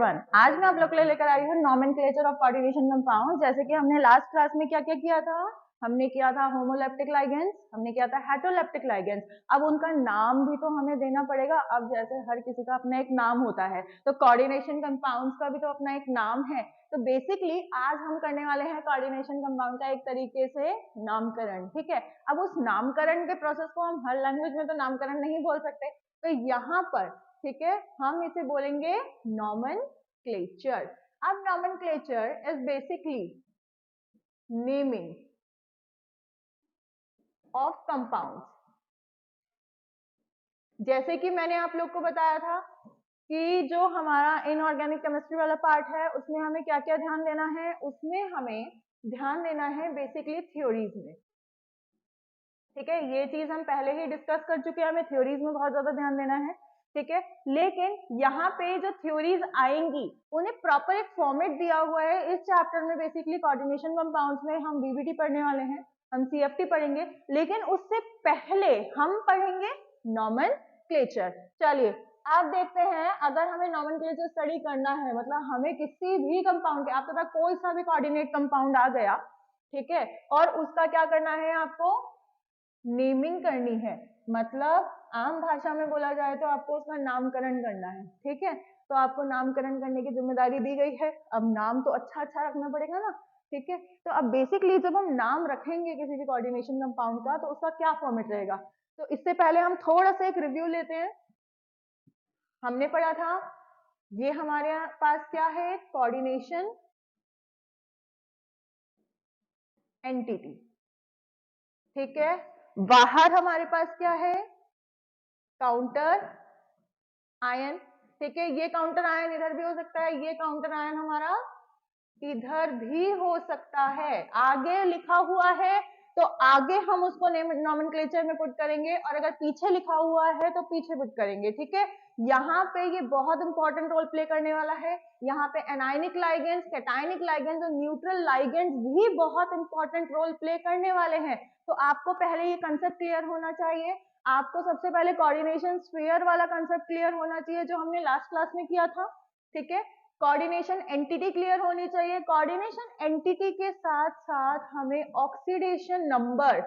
Everyone, आज मैं आप लोग के लिए लेकर आई हूँ नॉमेनक्लेचर ऑफ कोऑर्डिनेशन कंपाउंड। जैसे कि हमने लास्ट क्लास में क्या क्या किया था, हमने किया था होमोलेप्टिक लाइगेंड्स, हमने किया था हेटेरोलेप्टिक लाइगेंड्स। अब उनका नाम भी तो हमें देना पड़ेगा। अब जैसे हर किसी का अपना एक नाम होता है, तो कोऑर्डिनेशन कंपाउंड्स का भी तो अपना एक नाम है। तो बेसिकली आज हम करने वाले हैं कोऑर्डिनेशन कंपाउंड का एक तरीके से नामकरण। ठीक है, अब उस नामकरण के प्रोसेस को हम हर लैंग्वेज में तो नामकरण नहीं बोल सकते, तो यहाँ पर ठीक है हम इसे बोलेंगे नॉमेनक्लेचर। अब nomenclature is basically naming of compounds. जैसे कि मैंने आप लोग को बताया था कि जो हमारा इनऑर्गेनिक केमिस्ट्री वाला पार्ट है उसमें हमें क्या क्या ध्यान देना है, उसमें हमें ध्यान देना है बेसिकली थ्योरीज में। ठीक है, ये चीज हम पहले ही डिस्कस कर चुके हैं, हमें थ्योरीज में बहुत ज्यादा ध्यान देना है। ठीक है, लेकिन यहाँ पे जो थ्योरीज आएंगी उन्हें प्रॉपर एक फॉर्मेट दिया हुआ है इस चैप्टर में। बेसिकली कोऑर्डिनेशन कंपाउंड्स में हम बीबीटी पढ़ने वाले हैं, हम सीएफटी पढ़ेंगे, लेकिन उससे पहले हम पढ़ेंगे नॉमेनक्लेचर। चलिए आप देखते हैं, अगर हमें नॉमेनक्लेचर स्टडी करना है, मतलब हमें किसी भी कंपाउंड के, आपके पास कोई सा भी कोऑर्डिनेट कंपाउंड आ गया, ठीक है, और उसका क्या करना है, आपको नेमिंग करनी है। मतलब आम भाषा में बोला जाए तो आपको उसका नामकरण करना है। ठीक है, तो आपको नामकरण करने की जिम्मेदारी दी गई है। अब नाम तो अच्छा अच्छा रखना पड़ेगा ना। ठीक है, तो अब बेसिकली जब हम नाम रखेंगे किसी भी कोऑर्डिनेशन कंपाउंड का, तो उसका क्या फॉर्मेट रहेगा। तो इससे पहले हम थोड़ा सा एक रिव्यू लेते हैं। हमने पढ़ा था ये हमारे पास क्या है, कोऑर्डिनेशन एंटिटी। ठीक है, बाहर हमारे पास क्या है, काउंटर आयन। ठीक है, ये काउंटर आयन इधर भी हो सकता है, ये काउंटर आयन हमारा इधर भी हो सकता है। आगे लिखा हुआ है तो आगे हम उसको नॉमेनक्लेचर में पुट करेंगे, और अगर पीछे लिखा हुआ है तो पीछे पुट करेंगे। ठीक है, यहाँ पे ये बहुत इंपॉर्टेंट रोल प्ले करने वाला है। यहाँ पे एनायनिक लाइगेंड्स, कैटायनिक लाइगेंड्स और न्यूट्रल लाइगेंड्स भी बहुत इंपॉर्टेंट रोल प्ले करने वाले हैं। तो आपको पहले ये कंसेप्ट क्लियर होना चाहिए। आपको सबसे पहले कोऑर्डिनेशन स्फीयर वाला कंसेप्ट क्लियर होना चाहिए जो हमने लास्ट क्लास में किया था। ठीक है, कोऑर्डिनेशन एंटिटी क्लियर होनी चाहिए। कोऑर्डिनेशन एंटिटी के साथ साथ हमें ऑक्सीडेशन नंबर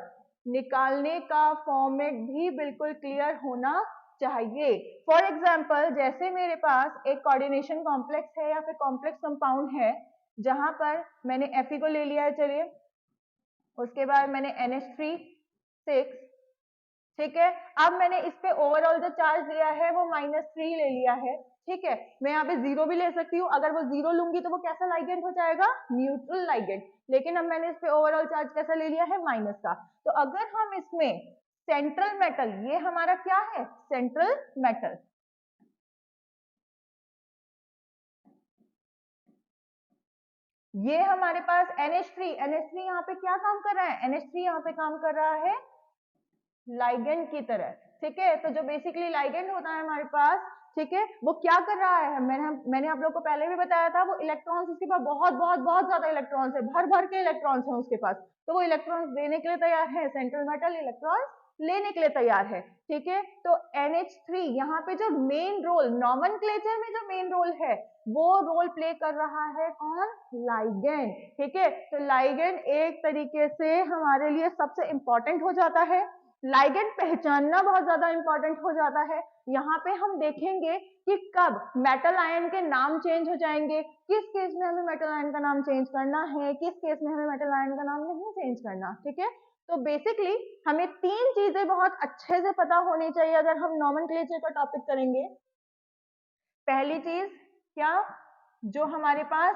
निकालने का फॉर्मेट भी बिल्कुल क्लियर होना चाहिए। फॉर एग्जांपल, जैसे मेरे पास एक कोऑर्डिनेशन कॉम्प्लेक्स है या फिर कॉम्प्लेक्स कंपाउंड है, जहां पर मैंने Fe को ले लिया है, चलिए, उसके बाद मैंने NH3 6। ठीक है, अब मैंने इस पे ओवरऑल जो चार्ज लिया है वो -3 ले लिया है। ठीक है, मैं यहाँ पे 0 भी ले सकती हूँ। अगर वो 0 लूंगी तो वो कैसा लाइगेंड हो जाएगा, न्यूट्रल लाइगेंड। लेकिन अब मैंने इस पे ओवरऑल चार्ज कैसा ले लिया है, माइनस का। तो अगर हम इसमें सेंट्रल मेटल, ये हमारा क्या है, सेंट्रल मेटल, ये हमारे पास NH3 यहाँ पे क्या काम कर रहा है, NH3 यहाँ पे काम कर रहा है लाइगेंड की तरह। ठीक है, तो जो बेसिकली लाइगेंड होता है हमारे पास, ठीक है, वो क्या कर रहा है, मैंने आप लोग को पहले भी बताया था, वो इलेक्ट्रॉन्स, उसके पास बहुत बहुत बहुत ज्यादा इलेक्ट्रॉन्स है, भर भर के इलेक्ट्रॉन्स हैं उसके पास। तो वो इलेक्ट्रॉन्स देने के लिए तैयार है, सेंट्रल मेटल इलेक्ट्रॉन्स लेने के लिए तैयार है। ठीक है, तो NH3 यहाँ पे जो मेन रोल, नॉमेनक्लेचर में जो मेन रोल है, वो रोल प्ले कर रहा है कौन, लाइगेंड। ठीक है, तो लाइगेंड एक तरीके से हमारे लिए सबसे इंपॉर्टेंट हो जाता है। लाइगेंड पहचानना बहुत ज्यादा इंपॉर्टेंट हो जाता है। यहाँ पे हम देखेंगे कि कब मेटल आयन के नाम चेंज हो जाएंगे, किस केस में हमें मेटल आयन का नाम चेंज करना है, किस केस में हमें मेटल आयन का नाम नहीं चेंज करना। ठीक है, तो बेसिकली हमें 3 चीजें बहुत अच्छे से पता होनी चाहिए अगर हम नॉमेनक्लेचर का टॉपिक करेंगे। पहली चीज क्या, जो हमारे पास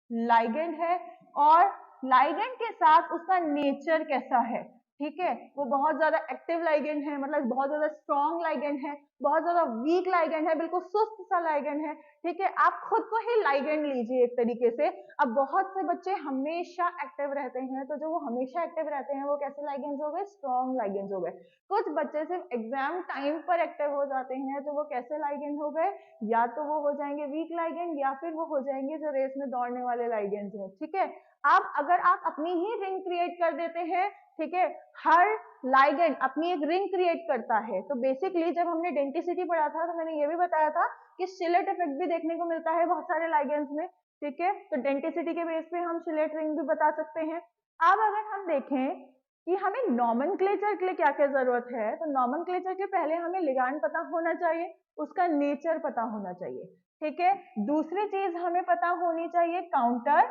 लाइगेंड है और लाइगेंड के साथ उसका नेचर कैसा है। ठीक है, वो बहुत ज्यादा एक्टिव लाइगेंड है, मतलब बहुत ज्यादा स्ट्रॉन्ग लाइगेंड है, बहुत ज्यादा वीक लाइगेंड है, बिल्कुल सुस्त सा लाइगेंड है। ठीक है, आप खुद को ही लाइगेंड लीजिए एक तरीके से। अब बहुत से बच्चे हमेशा एक्टिव रहते हैं, तो जो वो हमेशा एक्टिव रहते हैं वो कैसे लाइगेंड्स हो गए, स्ट्रॉन्ग लाइगेंड्स हो गए। कुछ बच्चे सिर्फ एग्जाम टाइम पर एक्टिव हो जाते हैं, तो वो कैसे लाइगेंड हो गए, या तो वो हो जाएंगे वीक लाइगेंड, या फिर वो हो जाएंगे जो रेस में दौड़ने वाले लाइगेंड्स हैं। ठीक है, अब अगर आप अपनी ही रिंग क्रिएट कर देते हैं, ठीक है, हर लाइगेंड अपनी एक रिंग क्रिएट करता है। तो बेसिकली जब हमने डेंसिटी पढ़ा था तो मैंने ये भी बताया था कि शिलेट इफेक्ट भी देखने को मिलता है बहुत सारे लाइगेंड्स में, ठीक है। तो डेंसिटी के बेस पे हम शिलेट रिंग भी बता सकते हैं। अब अगर हम देखें कि हमें नॉमेनक्लेचर के लिए क्या क्या जरूरत है, तो नॉमेनक्लेचर के पहले हमें लिगांड पता होना चाहिए, उसका नेचर पता होना चाहिए, ठीक है। दूसरी चीज हमें पता होनी चाहिए काउंटर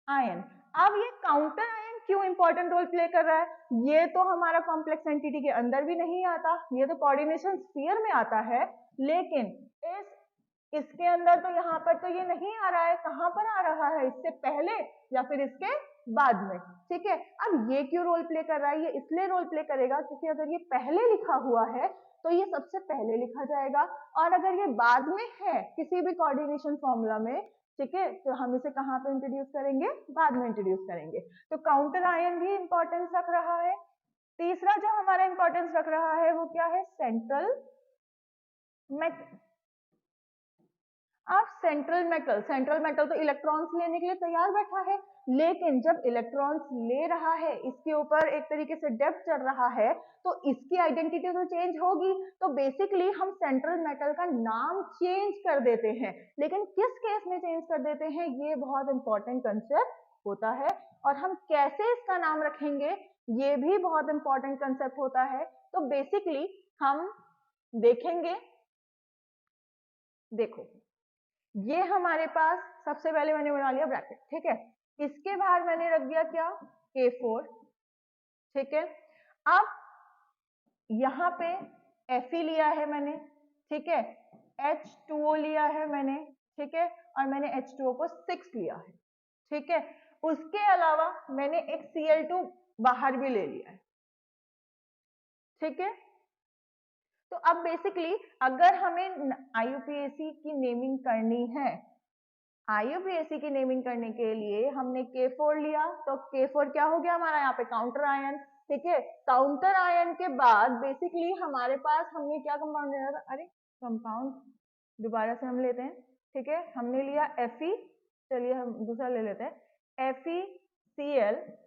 आयन। अब ये काउंटर आयन क्यों इंपॉर्टेंट रोल प्ले कर रहा है, ये तो हमारा कॉम्प्लेक्स एंटिटी के अंदर भी नहीं आता, ये तो कोऑर्डिनेशन स्फीयर में आता है, लेकिन इसके अंदर तो यहाँ पर तो ये नहीं आ रहा है, कहाँ पर आ रहा है, इससे पहले या फिर इसके बाद में, ठीक है। अब ये क्यों रोल प्ले कर रहा है, ये इसलिए रोल प्ले करेगा क्योंकि अगर ये पहले लिखा हुआ है तो ये सबसे पहले लिखा जाएगा, और अगर ये बाद में है किसी भी कोऑर्डिनेशन फॉर्मूला में, ठीक है, तो हम इसे कहाँ पे इंट्रोड्यूस करेंगे, बाद में इंट्रोड्यूस करेंगे। तो काउंटर आयन भी इंपॉर्टेंस रख रहा है। तीसरा जो हमारा इंपॉर्टेंस रख रहा है वो क्या है, सेंट्रल मेटल। अब सेंट्रल मेटल तो इलेक्ट्रॉन्स लेने के लिए तैयार बैठा है, लेकिन जब इलेक्ट्रॉन्स ले रहा है, इसके ऊपर एक तरीके से डेप्थ चढ़ रहा है, तो इसकी आइडेंटिटी तो चेंज होगी। तो बेसिकली हम सेंट्रल मेटल का नाम चेंज कर देते हैं, लेकिन किस केस में चेंज कर देते हैं, ये बहुत इंपॉर्टेंट कंसेप्ट होता है, और हम कैसे इसका नाम रखेंगे ये भी बहुत इंपॉर्टेंट कंसेप्ट होता है। तो बेसिकली हम देखेंगे, देखो ये हमारे पास सबसे पहले मैंने बना लिया ब्रैकेट, ठीक है, इसके बाहर मैंने रख दिया क्या, K4, ठीक है। अब यहाँ पे Fe लिया है मैंने, ठीक है, H2O लिया है मैंने, ठीक है, और मैंने H2O को 6 लिया है, ठीक है। उसके अलावा मैंने एक Cl2 बाहर भी ले लिया है, ठीक है। तो अब बेसिकली अगर हमें IUPAC की नेमिंग करनी है, IUPAC की नेमिंग करने के लिए हमने K4 लिया, तो K4 क्या हो गया हमारा यहाँ पे, काउंटर आयन, ठीक है। काउंटर आयन के बाद बेसिकली हमारे पास हमने क्या कंपाउंड लिया था, अरे कंपाउंड दोबारा से हम लेते हैं, ठीक है। हमने लिया Fe, चलिए हम दूसरा ले लेते हैं, FeCl6,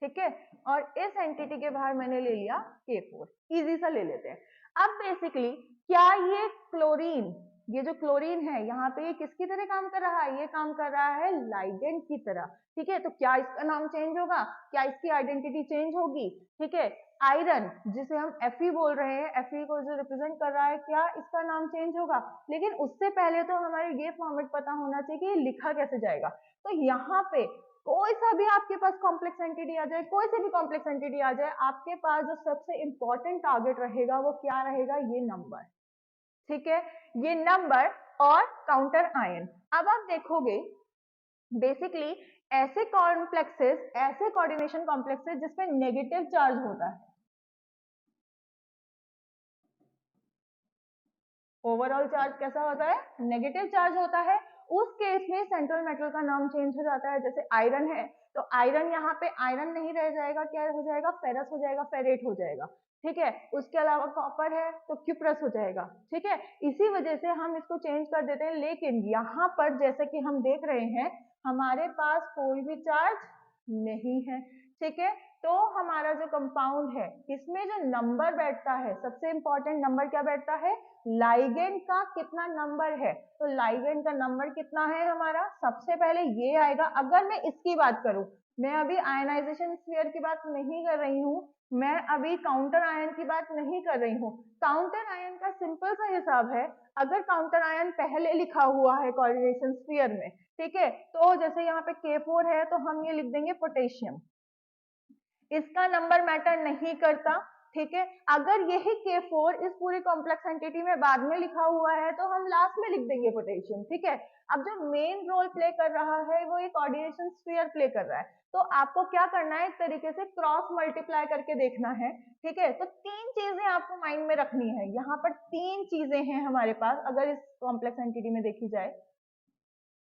ठीक है, और इस एंटिटी के बाहर मैंने ले लिया K4, इजी सा ले लेते हैं। अब बेसिकली क्या ये क्लोरीन, ये जो क्लोरीन है यहाँ पे, ये किसकी तरह काम कर रहा है, ये काम कर रहा है लाइगेंड की तरह, ठीक है। तो क्या इसका नाम चेंज होगा, क्या इसकी आइडेंटिटी चेंज होगी, ठीक है। आयरन जिसे हम Fe बोल रहे हैं, Fe को जो रिप्रेजेंट कर रहा है, क्या इसका नाम चेंज होगा, लेकिन उससे पहले तो हमारे ये फॉर्मेट पता होना चाहिए कि ये लिखा कैसे जाएगा। तो यहाँ पे कोई सा भी आपके पास कॉम्प्लेक्स एंटिटी आ जाए, कोई से भी कॉम्प्लेक्स एंटिटी आ जाए, आपके पास जो सबसे इंपॉर्टेंट टारगेट रहेगा वो क्या रहेगा, ये नंबर, ठीक है, ये नंबर और काउंटर आयन। अब आप देखोगे बेसिकली ऐसे कॉम्प्लेक्सेस, ऐसे कोऑर्डिनेशन कॉम्प्लेक्सेस जिसमें नेगेटिव चार्ज होता है, ओवरऑल चार्ज कैसा होता है, नेगेटिव चार्ज होता है, उस केस में सेंट्रल मेटल का नाम चेंज हो जाता है। जैसे आयरन है, तो आयरन यहाँ पे आयरन नहीं रह जाएगा, क्या हो जाएगा, फेरस हो जाएगा, फेरेट हो जाएगा, ठीक है। उसके अलावा कॉपर है तो क्यूप्रस हो जाएगा, ठीक है। इसी वजह से हम इसको चेंज कर देते हैं, लेकिन यहाँ पर जैसे कि हम देख रहे हैं हमारे पास कोई भी चार्ज नहीं है, ठीक है। तो हमारा जो कंपाउंड है इसमें जो नंबर बैठता है, सबसे इंपॉर्टेंट नंबर क्या बैठता है, लाइगेंड का कितना नंबर है। तो लाइगेंड का नंबर कितना है हमारा, सबसे पहले ये आएगा। अगर मैं इसकी बात करूं, मैं अभी आयनाइजेशन स्फीयर की बात नहीं कर रही हूँ, मैं अभी काउंटर आयन की बात नहीं कर रही हूँ। काउंटर आयन का सिंपल सा हिसाब है, अगर काउंटर आयन पहले लिखा हुआ है कोऑर्डिनेशन स्फीयर में, ठीक है, तो जैसे यहाँ पे K4 है तो हम ये लिख देंगे पोटेशियम, इसका नंबर मैटर नहीं करता, ठीक है। अगर यही K4 इस पूरी कॉम्प्लेक्स एंटिटी में बाद में लिखा हुआ है तो हम लास्ट में लिख देंगे पोटेशियम, ठीक है। अब जो मेन रोल प्ले कर रहा है वो एक कोऑर्डिनेशन स्फीयर प्ले कर रहा है, तो आपको क्या करना है, एक तरीके से क्रॉस मल्टीप्लाई करके देखना है, ठीक है। तो तीन चीजें आपको माइंड में रखनी है, यहाँ पर तीन चीजें हैं हमारे पास अगर इस कॉम्प्लेक्स एंटिटी में देखी जाए।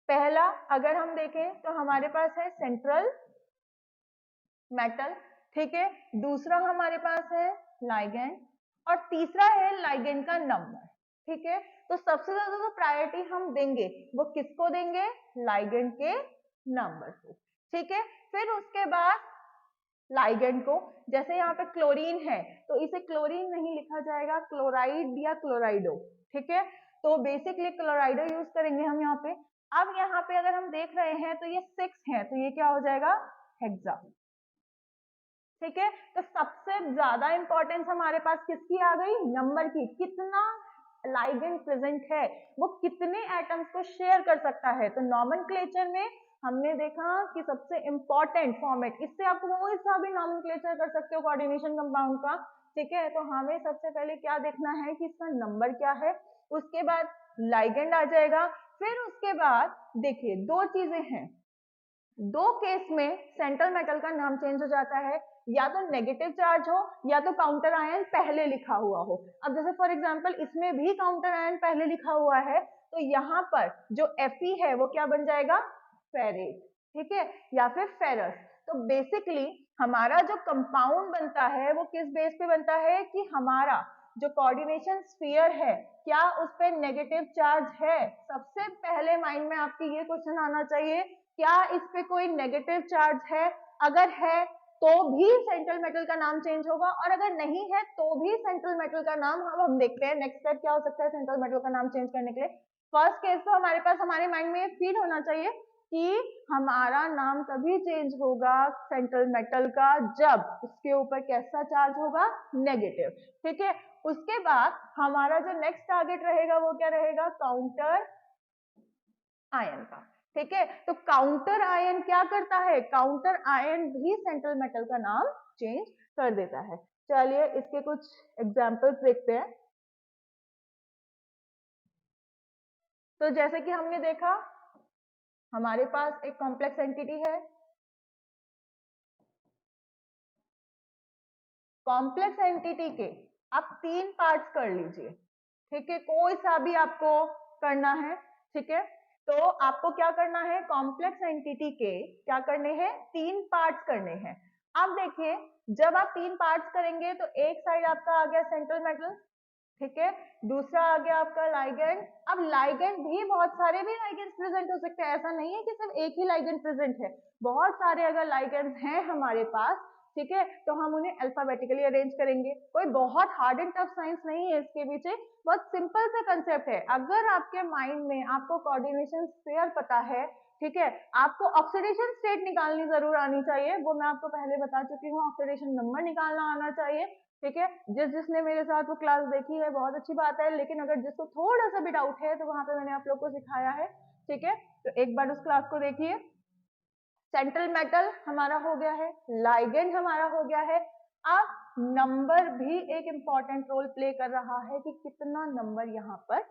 पहला अगर हम देखें तो हमारे पास है सेंट्रल मेटल, ठीक है। दूसरा हमारे पास है लाइगेंड, और तीसरा है लाइगेंड का नंबर, ठीक है। तो सबसे ज्यादा जो प्रायोरिटी हम देंगे वो किसको देंगे, लाइगेंड के नंबर को, ठीक है। फिर उसके बाद लाइगेंड को। जैसे यहाँ पे क्लोरीन है तो इसे क्लोरीन नहीं लिखा जाएगा, क्लोराइड या क्लोराइडो, ठीक है। तो बेसिकली क्लोराइडो यूज करेंगे हम यहाँ पे। अब यहाँ पे अगर हम देख रहे हैं तो ये 6 है, तो ये क्या हो जाएगा, हेक्सा, ठीक है। तो सबसे ज्यादा इंपॉर्टेंस हमारे पास किसकी आ गई, नंबर की। कितना लाइगेंड प्रेजेंट है, वो कितने एटम्स को शेयर कर सकता है। तो नॉमेनक्लेचर में हमने देखा कि सबसे इंपॉर्टेंट फॉर्मेट, इससे आप कोई सा भी नॉमेनक्लेचर कर सकते हो कोऑर्डिनेशन कंपाउंड का, ठीक है। तो हमें सबसे पहले क्या देखना है कि इसका नंबर क्या है, उसके बाद लाइगेंड आ जाएगा। फिर उसके बाद देखिए दो चीजें हैं, दो केस में सेंट्रल मेटल का नाम चेंज हो जाता है, या तो नेगेटिव चार्ज हो या तो काउंटर आयन पहले लिखा हुआ हो। अब जैसे फॉर एग्जांपल इसमें भी काउंटर आयन पहले लिखा हुआ है, तो यहाँ पर जो Fe है वो क्या बन जाएगा, फेरेट, ठीक है, या फिर फेरस। तो बेसिकली हमारा जो कंपाउंड बनता है वो किस बेस पे बनता है कि हमारा जो कोऑर्डिनेशन स्फीयर है क्या उस पर नेगेटिव चार्ज है। सबसे पहले माइंड में आपके ये क्वेश्चन आना चाहिए, क्या इस पे कोई नेगेटिव चार्ज है, अगर है तो भी सेंट्रल मेटल का नाम चेंज होगा, और अगर नहीं है तो भी सेंट्रल मेटल का नाम, अब हम देखते हैं नेक्स्ट स्टेप क्या हो सकता है सेंट्रल मेटल का नाम चेंज करने के लिए। फर्स्ट केस तो हमारे पास हमारे माइंड में फीड होना चाहिए कि हमारा नाम तभी चेंज होगा सेंट्रल मेटल का जब उसके ऊपर कैसा चार्ज होगा, नेगेटिव, ठीक है। उसके बाद हमारा जो नेक्स्ट टारगेट रहेगा वो क्या रहेगा, काउंटर आयन का, ठीक है। तो काउंटर आयन क्या करता है, काउंटर आयन भी सेंट्रल मेटल का नाम चेंज कर देता है। चलिए इसके कुछ एग्जांपल्स देखते हैं। तो जैसे कि हमने देखा हमारे पास एक कॉम्प्लेक्स एंटिटी है, कॉम्प्लेक्स एंटिटी के आप 3 पार्ट्स कर लीजिए, ठीक है, कोई सा भी आपको करना है, ठीक है। तो आपको क्या करना है, कॉम्प्लेक्स एंटिटी के क्या करने हैं, 3 पार्ट्स करने हैं। अब देखिए जब आप 3 पार्ट्स करेंगे तो एक साइड आपका आ गया सेंट्रल मेटल, ठीक है, दूसरा आ गया आपका लाइगेंड। अब लाइगेंड भी बहुत सारे भी लाइगेंड्स प्रेजेंट हो सकते हैं, ऐसा नहीं है कि सिर्फ एक ही लाइगेंड प्रेजेंट है, बहुत सारे अगर लाइगेंड्स हैं हमारे पास, ठीक है, तो हम उन्हें अल्फाबेटिकली अरेंज करेंगे। कोई बहुत हार्ड एंड टफ साइंस नहीं है इसके पीछे, बहुत सिंपल सा कंसेप्ट है। अगर आपके माइंड में आपको कोऑर्डिनेशन स्फीयर पता है, ठीक है, आपको ऑक्सीडेशन स्टेट निकालनी जरूर आनी चाहिए, वो मैं आपको पहले बता चुकी हूँ, ऑक्सीडेशन नंबर निकालना आना चाहिए, ठीक है। जिसने मेरे साथ वो क्लास देखी है बहुत अच्छी बात है, लेकिन अगर जिसको थोड़ा सा भी डाउट है तो वहां पे मैंने आप लोग को सिखाया है, ठीक है। तो एक बार उस क्लास को देखिए। सेंट्रल मेटल हमारा हो गया है, लाइगेंड हमारा हो गया है। अब नंबर भी एक इंपॉर्टेंट रोल प्ले कर रहा है कि कितना नंबर यहाँ पर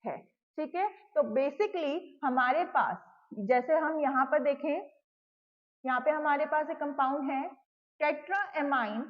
है, ठीक है। तो बेसिकली हमारे पास जैसे हम यहाँ पर देखें, यहाँ पे हमारे पास एक कंपाउंड है टेट्राएमाइन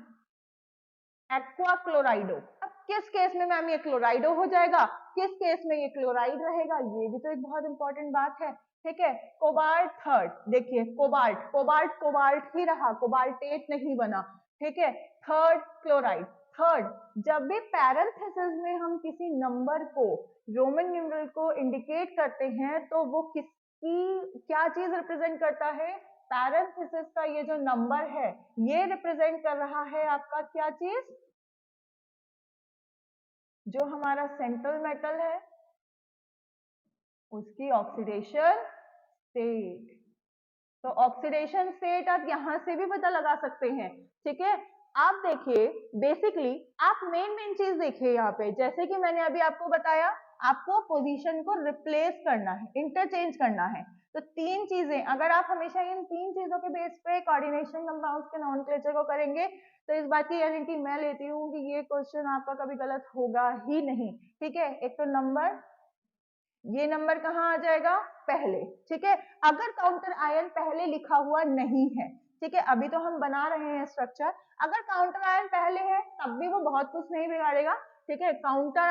एक्वा क्लोराइडो। अब किस केस में मैम ये क्लोराइडो हो जाएगा, किस केस में ये क्लोराइड रहेगा, ये भी तो एक बहुत इंपॉर्टेंट बात है, ठीक है। कोबाल्ट थर्ड, देखिए कोबाल्ट कोबाल्ट कोबाल्ट ही रहा, कोबाल्टेट नहीं बना, ठीक है। थर्ड क्लोराइड, थर्ड जब भी पैरेंथेसिस में हम किसी नंबर को, रोमन न्यूमरल को इंडिकेट करते हैं तो वो किसकी क्या चीज रिप्रेजेंट करता है, पैरेंथेसिस का ये जो नंबर है ये रिप्रेजेंट कर रहा है आपका क्या चीज, जो हमारा सेंट्रल मेटल है उसकी ऑक्सीडेशन स्टेट। तो ऑक्सीडेशन स्टेट आप यहां से भी पता लगा सकते हैं, ठीक है। आप देखिए बेसिकली आप मेन चीज देखिए यहाँ पे, जैसे कि मैंने अभी आपको बताया आपको पोजीशन को रिप्लेस करना है, इंटरचेंज करना है। तो 3 चीजें अगर आप हमेशा इन 3 चीजों के बेस पे कोऑर्डिनेशन कंपाउंड्स के नॉमेनक्लेचर को करेंगे तो इस बात की गारंटी मैं लेती हूँ कि ये क्वेश्चन आपका कभी गलत होगा ही नहीं, ठीक है। एक तो नंबर, ये नंबर कहाँ आ जाएगा, पहले, ठीक है। अगर काउंटर आयन पहले लिखा हुआ नहीं है, ठीक है, अभी तो हम बना रहे हैं स्ट्रक्चर, अगर काउंटर आयन पहले है तब भी वो बहुत कुछ नहीं बिगाड़ेगा, ठीक है। काउंटर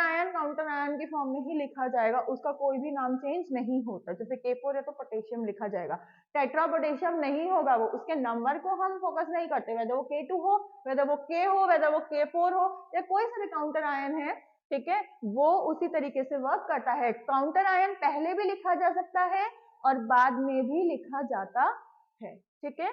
आयन की फॉर्म में ही लिखा जाएगा, उसका कोई भी नाम चेंज नहीं होता। जैसे K4 है तो पोटेशियम लिखा जाएगा, टेट्रा पोटेशियम नहीं होगा, वो उसके नंबर को हम फोकस नहीं करते, वेदर वो K2 हो, वेदर वो K हो, वेदर वो K4 हो, या कोई सा भी काउंटर आयन है, ठीक है, वो उसी तरीके से वर्क करता है। काउंटर आयन पहले भी लिखा जा सकता है और बाद में भी लिखा जाता है, ठीक है।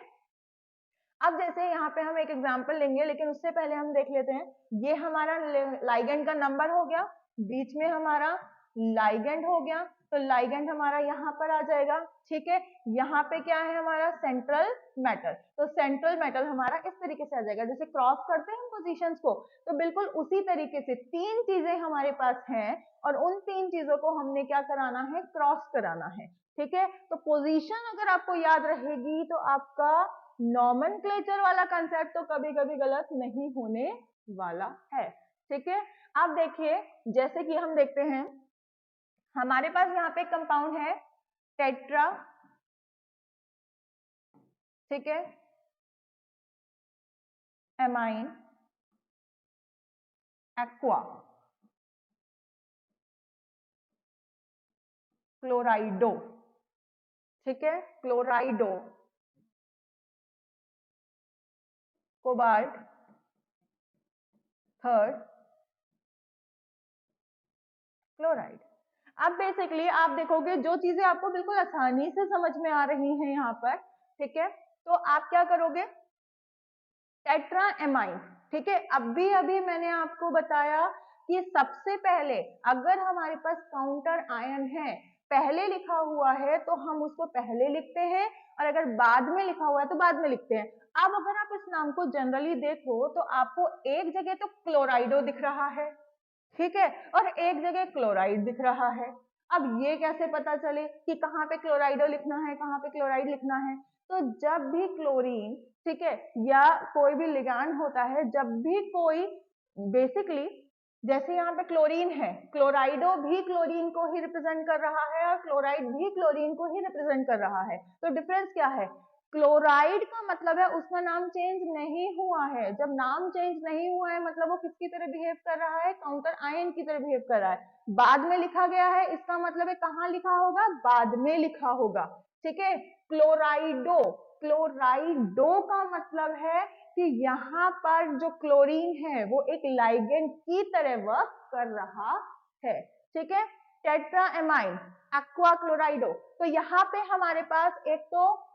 अब जैसे यहाँ पे हम एक एग्जांपल लेंगे, लेकिन उससे पहले हम देख लेते हैं, ये हमारा लाइगेंड का नंबर हो गया, बीच में हमारा लाइगेंड हो गया, तो लाइगेंड हमारा यहाँ पर आ जाएगा, ठीक है। यहाँ पे क्या है हमारा सेंट्रल मेटल, तो सेंट्रल मेटल हमारा इस तरीके से आ जाएगा, जैसे क्रॉस करते हैं हम पोजीशंस को, तो बिल्कुल उसी तरीके से 3 चीजें हमारे पास हैं और उन 3 चीजों को हमने क्या कराना है, क्रॉस कराना है, ठीक है। तो पोजीशन अगर आपको याद रहेगी तो आपका नॉमेनक्लेचर वाला कंसेप्ट तो कभी कभी गलत नहीं होने वाला है, ठीक है। आप देखिए, जैसे कि हम देखते हैं हमारे पास यहाँ पे कंपाउंड है टेट्रा, ठीक है, एमाइन, एक्वा, क्लोराइडो, ठीक है, क्लोराइडो, कोबाल्ट, थर्ड क्लोराइड। अब बेसिकली आप देखोगे जो चीजें आपको बिल्कुल आसानी से समझ में आ रही हैं यहाँ पर, ठीक है, तो आप क्या करोगे, टेट्रा एमाइन, ठीक है। अभी मैंने आपको बताया कि सबसे पहले अगर हमारे पास काउंटर आयन है, पहले लिखा हुआ है तो हम उसको पहले लिखते हैं, और अगर बाद में लिखा हुआ है तो बाद में लिखते हैं। अब अगर आप इस नाम को जनरली देखो तो आपको एक जगह तो क्लोराइडो दिख रहा है, ठीक है, और एक जगह क्लोराइड दिख रहा है। अब ये कैसे पता चले कि कहाँ पे क्लोराइडो लिखना है, कहाँ पे क्लोराइड लिखना है, तो जब भी क्लोरीन, ठीक है, या कोई भी लिगैंड होता है, जब भी कोई बेसिकली जैसे यहाँ पे क्लोरीन है, क्लोराइडो भी क्लोरीन को ही रिप्रेजेंट कर रहा है और क्लोराइड भी क्लोरीन को ही रिप्रेजेंट कर रहा है, तो डिफरेंस क्या है, क्लोराइड का मतलब है उसका नाम चेंज नहीं हुआ है, जब नाम चेंज नहीं हुआ है मतलब वो किसकी तरह बिहेव कर रहा है, काउंटर आयन की तरह बिहेव कर रहा है। बाद में लिखा गया है, इसका मतलब है कहाँ लिखा होगा, बाद में लिखा होगा, ठीक है। क्लोराइडो, क्लोराइडो का मतलब है कि यहाँ पर जो क्लोरीन है वो एक लाइगेंड की तरह वर्क कर रहा है, ठीक है। टेट्रा एमाइन, एक्वा क्लोराइडो, तो यहाँ पे हमारे पास एक तो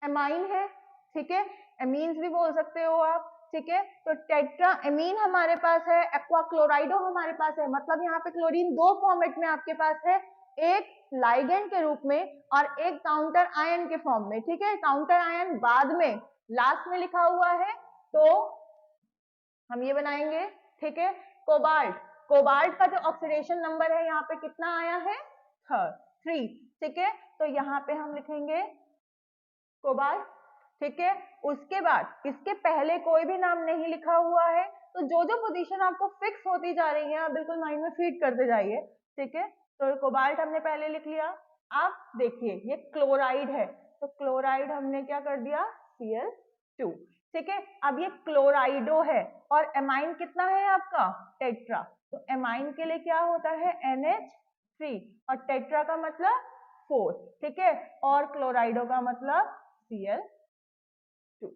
एमाइन है, ठीक है, एमीन्स भी बोल सकते हो आप, ठीक है। तो टेट्रा एमीन हमारे पास है, एक्वा क्लोराइडो हमारे पास है, मतलब यहाँ पे क्लोरीन दो फॉर्मेट में आपके पास है, एक लाइगेंड के रूप में और एक काउंटर आयन के फॉर्म में, ठीक है। काउंटर आयन बाद में लास्ट में लिखा हुआ है, तो हम ये बनाएंगे, ठीक है। कोबाल्ट, कोबाल्ट का जो ऑक्सीडेशन नंबर है यहाँ पे कितना आया है, 3, ठीक है। तो यहाँ पे हम लिखेंगे कोबाल्ट, ठीक है। उसके बाद इसके पहले कोई भी नाम नहीं लिखा हुआ है, तो जो जो पोजीशन आपको फिक्स होती जा रही है आप बिल्कुल माइंड में फीड करते जाइए, ठीक है। तो कोबाल्ट हमने पहले लिख लिया। अब देखिए ये क्लोराइड है, तो क्लोराइड हमने क्या कर दिया, Cl2, ठीक है। अब ये क्लोराइडो है और एमाइन कितना है आपका, टेट्रा, तो एमाइन के लिए क्या होता है, NH3, और टेट्रा का मतलब 4, ठीक है, और क्लोराइडो का मतलब Cl2,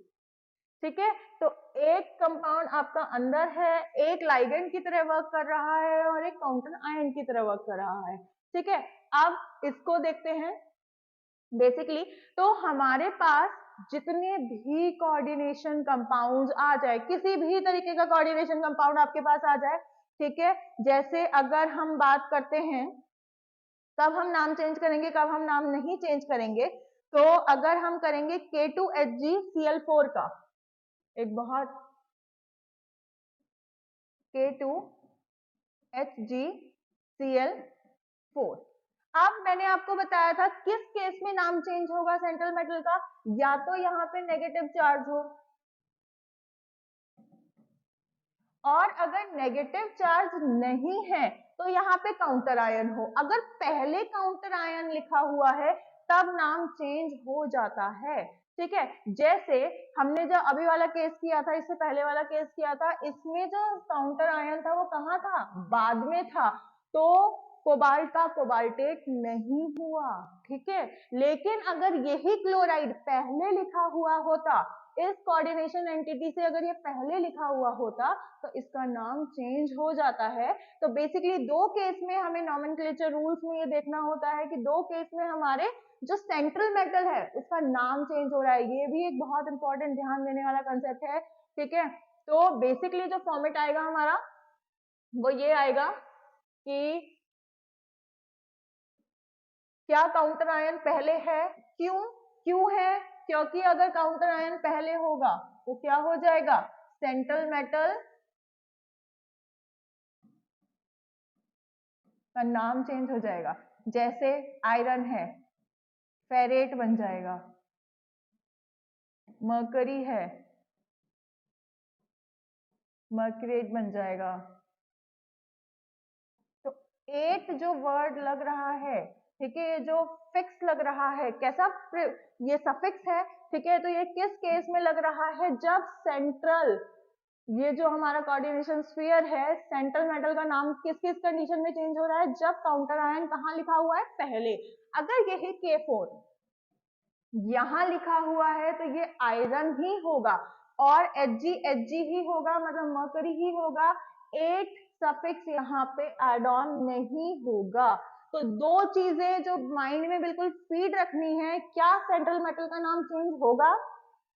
ठीक है। तो एक कंपाउंड आपका अंदर है, एक लाइगेंड की तरह वर्क कर रहा है और एक काउंटर आयन की तरह वर्क कर रहा है, ठीक है। अब इसको देखते हैं बेसिकली, तो हमारे पास जितने भी कोऑर्डिनेशन कंपाउंड्स आ जाए, किसी भी तरीके का कोऑर्डिनेशन कंपाउंड आपके पास आ जाए, ठीक है, जैसे अगर हम बात करते हैं कब हम नाम चेंज करेंगे, कब हम नाम नहीं चेंज करेंगे, तो अगर हम करेंगे K2HgCl4 का एक बहुत K2HgCl4, अब मैंने आपको बताया था किस केस में नाम चेंज होगा सेंट्रल मेटल का, या तो यहाँ पे नेगेटिव चार्ज हो, और अगर नेगेटिव चार्ज नहीं है तो यहाँ पे काउंटर आयन हो, अगर पहले काउंटर आयन लिखा हुआ है तब नाम चेंज हो जाता है, ठीक है। जैसे हमने जो अभी वाला केस किया था, इससे पहले वाला केस किया था, इसमें जो काउंटर आयन था वो कहाँ था, बाद में था, तो कोबाल्ट का कोबाल्टेट नहीं हुआ, ठीक है। लेकिन अगर यही क्लोराइड पहले लिखा हुआ होता इस कोऑर्डिनेशन एंटिटी से अगर ये पहले लिखा हुआ होता तो इसका नाम चेंज हो जाता है। तो बेसिकली दो केस में हमें नॉमेनक्लेचर रूल्स में ये देखना होता है कि दो केस में हमारे जो सेंट्रल मेटल है उसका नाम चेंज हो रहा है। ये भी एक बहुत इंपॉर्टेंट ध्यान देने वाला कंसेप्ट है, ठीक है। तो बेसिकली जो फॉर्मेट आएगा हमारा वो ये आएगा कि क्या काउंटर आयन पहले है, क्यों है, क्योंकि अगर काउंटर आयन पहले होगा तो क्या हो जाएगा, सेंट्रल मेटल का नाम चेंज हो जाएगा। जैसे आयरन है, फेरेट बन जाएगा, मर्करी है, मर्क्यूरेट बन जाएगा। तो 8 जो वर्ड लग रहा है, ठीक है, ये जो फिक्स लग रहा है, कैसा, ये सफिक्स है, ठीक है। तो ये किस केस में लग रहा है, जब सेंट्रल, ये जो हमारा कोऑर्डिनेशन स्फीयर है, सेंट्रल मेटल का नाम किस किस कंडीशन में चेंज हो रहा है, जब काउंटर आयन कहाँ लिखा हुआ है, पहले। अगर यही K4 यहां लिखा हुआ है तो ये आयरन ही होगा और Hg ही होगा, मतलब मर्करी ही होगा। 8 सफिक्स यहाँ पे एड ऑन नहीं होगा। तो दो चीजें जो माइंड में बिल्कुल फीड रखनी है, क्या सेंट्रल मेटल का नाम चेंज होगा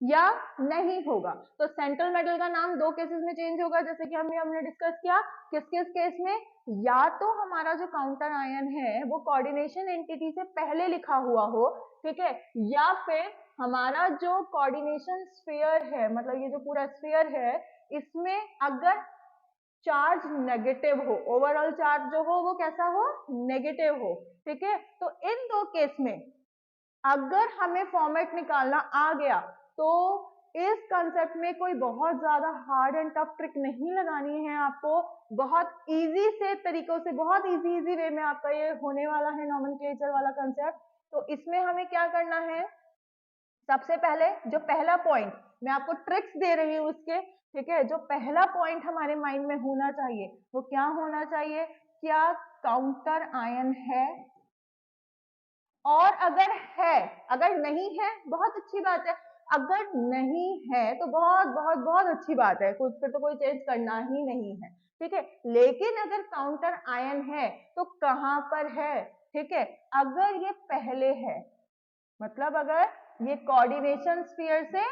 या नहीं होगा। तो सेंट्रल मेटल का नाम दो केसेस में चेंज होगा, जैसे कि हमने डिस्कस किया। किस किस केस में, या तो हमारा जो काउंटर आयन है वो कोऑर्डिनेशन एंटिटी से पहले लिखा हुआ हो, ठीक है, या फिर हमारा जो कोऑर्डिनेशन स्फीयर है, मतलब ये जो पूरा स्फीयर है, इसमें अगर चार्ज नेगेटिव हो, ओवरऑल चार्ज जो हो वो कैसा हो, नेगेटिव हो, ठीक है। तो इन दो केस में अगर हमें फॉर्मेट निकालना आ गया तो इस कंसेप्ट में कोई बहुत ज्यादा हार्ड एंड टफ ट्रिक नहीं लगानी है आपको। बहुत इजी से तरीकों से, बहुत इजी वे में आपका ये होने वाला है नॉमेनक्लेचर वाला कंसेप्ट। तो इसमें हमें क्या करना है, सबसे पहले जो पहला पॉइंट मैं आपको ट्रिक्स दे रही हूँ उसके, ठीक है, जो पहला पॉइंट हमारे माइंड में होना चाहिए वो क्या होना चाहिए, क्या काउंटर आयन है, और अगर है, अगर नहीं है बहुत अच्छी बात है, अगर नहीं है तो बहुत बहुत बहुत अच्छी बात है, कुछ फिर तो कोई चेंज करना ही नहीं है, ठीक है। लेकिन अगर काउंटर आयन है तो कहां पर है, ठीक है। अगर ये पहले है, मतलब अगर ये कोऑर्डिनेशन स्फीयर से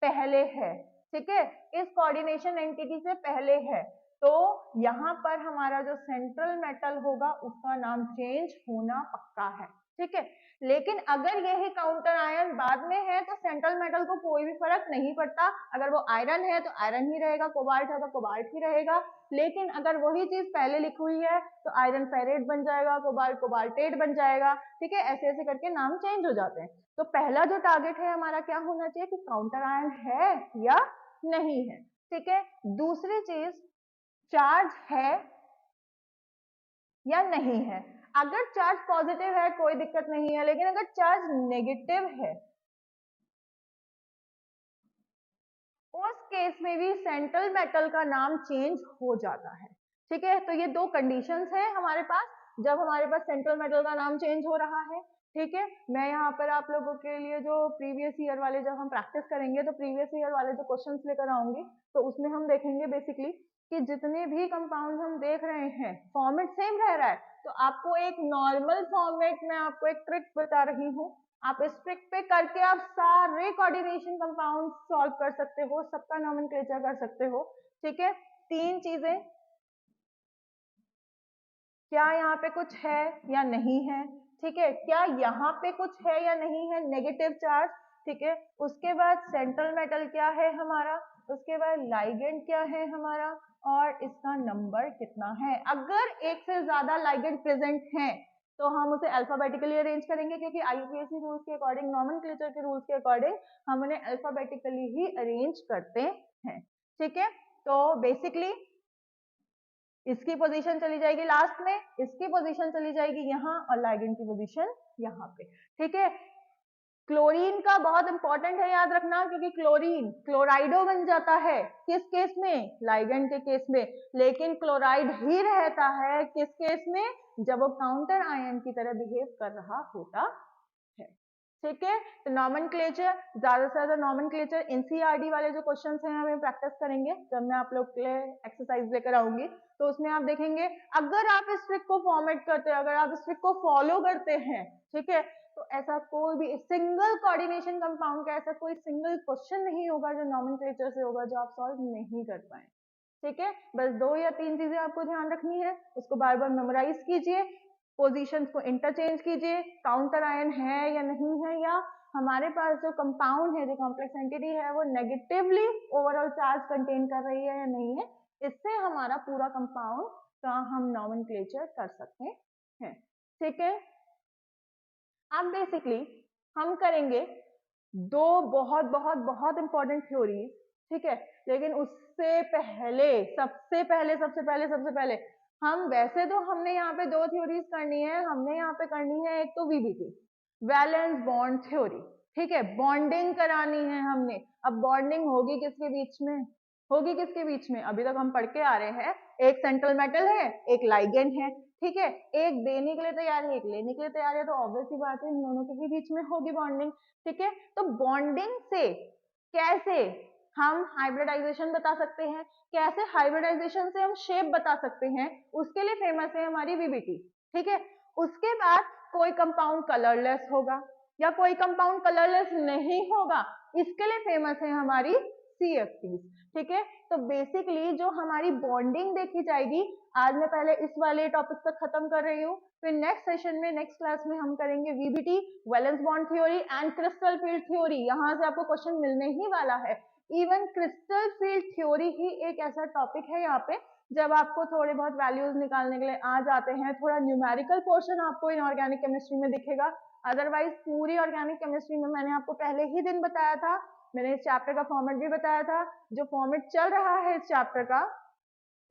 पहले है, ठीक है, इस कोऑर्डिनेशन एंटिटी से पहले है, तो यहां पर हमारा जो सेंट्रल मेटल होगा उसका नाम चेंज होना पक्का है, ठीक है। लेकिन अगर यही काउंटर आयन बाद में है तो सेंट्रल मेटल को कोई भी फर्क नहीं पड़ता। अगर वो आयरन है तो आयरन ही रहेगा, कोबाल्ट है तो कोबाल्ट ही रहेगा। लेकिन अगर वही चीज पहले लिखी हुई है तो आयरन फेरेट बन जाएगा, कोबाल्ट कोबाल्टेट बन जाएगा, ठीक है। ऐसे ऐसे करके नाम चेंज हो जाते हैं। तो पहला जो टारगेट है हमारा क्या होना चाहिए कि काउंटर आयन है या नहीं है, ठीक है। दूसरी चीज, चार्ज है या नहीं है। अगर चार्ज पॉजिटिव है कोई दिक्कत नहीं है, लेकिन अगर चार्ज नेगेटिव है उस केस में भी सेंट्रल मेटल का नाम चेंज हो जाता है, ठीक है। तो ये दो कंडीशंस हैं हमारे पास जब हमारे पास सेंट्रल मेटल का नाम चेंज हो रहा है, ठीक है। मैं यहाँ पर आप लोगों के लिए जो प्रीवियस ईयर वाले जब हम प्रैक्टिस करेंगे तो प्रीवियस ईयर वाले जो क्वेश्चंस लेकर आऊंगी, तो उसमें हम देखेंगे बेसिकली कि जितने भी कंपाउंड हम देख रहे हैं फॉर्मेट सेम रह रहा है। तो आपको एक नॉर्मल फॉर्मेट में आपको एक ट्रिक बता रही हूँ, आप इस ट्रिक पे करके आप सारे कोऑर्डिनेशन कंपाउंड सॉल्व कर सकते हो, सबका नॉमेनक्लेचर कर सकते हो, ठीक है। तीन चीजें, क्या यहाँ पे कुछ है या नहीं है, ठीक है, क्या यहाँ पे कुछ है या नहीं है, नेगेटिव चार्ज, ठीक है। उसके बाद सेंट्रल मेटल क्या है हमारा, उसके बाद लाइगेंड क्या है हमारा, और इसका नंबर कितना है। अगर एक से ज्यादा लाइगेंड प्रेजेंट हैं तो हम उसे अल्फाबेटिकली अरेंज करेंगे, क्योंकि आईयूपीएसी रूल्स के अकॉर्डिंग, नॉमेनक्लेचर के रूल्स के अकॉर्डिंग हम उन्हें अल्फाबेटिकली ही अरेंज करते हैं, ठीक है। तो बेसिकली इसकी पोजीशन चली जाएगी लास्ट में, इसकी पोजीशन चली जाएगी यहाँ, और लाइगेंड की पोजीशन यहाँ पे, ठीक है। क्लोरीन का बहुत इंपॉर्टेंट है याद रखना, क्योंकि क्लोरीन क्लोराइडो बन जाता है किस केस में, लाइगेंड के केस में। लेकिन क्लोराइड ही रहता है किस केस में, जब वो काउंटर आयन की तरह बिहेव कर रहा होता है। ठीक है। तो नॉमेनक्लेचर, ज्यादा से ज्यादा नॉमेनक्लेचर एनसीईआरटी वाले जो क्वेश्चंस हैं हमें प्रैक्टिस करेंगे जब मैं आप लोग के लिए एक्सरसाइज लेकर आऊंगी, तो उसमें आप देखेंगे अगर आप इस ट्रिक को फॉर्मेट करते हैं, अगर आप इस ट्रिक को फॉलो करते हैं, ठीक है, तो ऐसा कोई भी सिंगल कोऑर्डिनेशन कंपाउंड का ऐसा कोई सिंगल क्वेश्चन नहीं होगा जो नॉमेनक्लेचर से होगा जो आप सॉल्व नहीं कर पाए। ठीक है, बस 2 या 3 चीजें आपको ध्यान रखनी है, उसको बार बार मेमोराइज कीजिए, पोजीशंस को इंटरचेंज कीजिए, काउंटर आयन है या नहीं है, या हमारे पास जो कंपाउंड है, जो कॉम्प्लेक्स एंटिटी है, वो नेगेटिवली ओवरऑल चार्ज कंटेन कर रही है या नहीं है, इससे हमारा पूरा कंपाउंड का हम नॉमेनक्लेचर कर सकते हैं। ठीक है, अब बेसिकली हम करेंगे दो बहुत बहुत बहुत इंपॉर्टेंट थ्योरीज, ठीक है, लेकिन उससे पहले सबसे पहले हम, वैसे तो हमने यहाँ पे 2 थ्योरीज करनी है, हमने यहाँ पे करनी है एक तो वीबीटी, वैलेंस बॉन्ड थ्योरी, ठीक है, बॉन्डिंग करानी है हमने। अब बॉन्डिंग होगी किसके बीच में, होगी किसके बीच में, अभी तक हम पढ़ के आ रहे हैं, एक सेंट्रल मेटल है, एक लाइगेंड है, ठीक है, एक देने के लिए तैयार है, एक लेने के लिए तैयार है, तो ऑब्वियस सी बात है इन दोनों के ही बीच में होगी बॉन्डिंग। ठीक है, तो बॉन्डिंग से कैसे हम हाइब्रिडाइजेशन बता सकते हैं, कैसे हाइब्रिडाइजेशन से हम शेप बता सकते हैं, उसके लिए फेमस है हमारी वीबीटी। ठीक है, उसके बाद कोई कंपाउंड कलरलेस होगा या कोई कंपाउंड कलरलेस नहीं होगा, इसके लिए फेमस है हमारी CFTs। ठीक है, तो बेसिकली जो हमारी बॉन्डिंग देखी जाएगी, आज मैं पहले इस वाले टॉपिक तक खत्म कर रही हूँ, फिर नेक्स्ट सेशन में, नेक्स्ट क्लास में हम करेंगे VBT, valence bond theory and crystal field theory. यहाँ से आपको क्वेश्चन मिलने ही वाला है। इवन क्रिस्टल फील्ड थ्योरी ही एक ऐसा टॉपिक है यहाँ पे जब आपको थोड़े बहुत वैल्यूज निकालने के लिए आ जाते हैं, थोड़ा न्यूमेरिकल पोर्शन आपको इनऑर्गेनिक केमिस्ट्री में दिखेगा, अदरवाइज पूरी ऑर्गेनिक केमिस्ट्री में मैंने आपको पहले ही दिन बताया था, मैंने इस चैप्टर का फॉर्मेट भी बताया था, जो फॉर्मेट चल रहा है इस चैप्टर का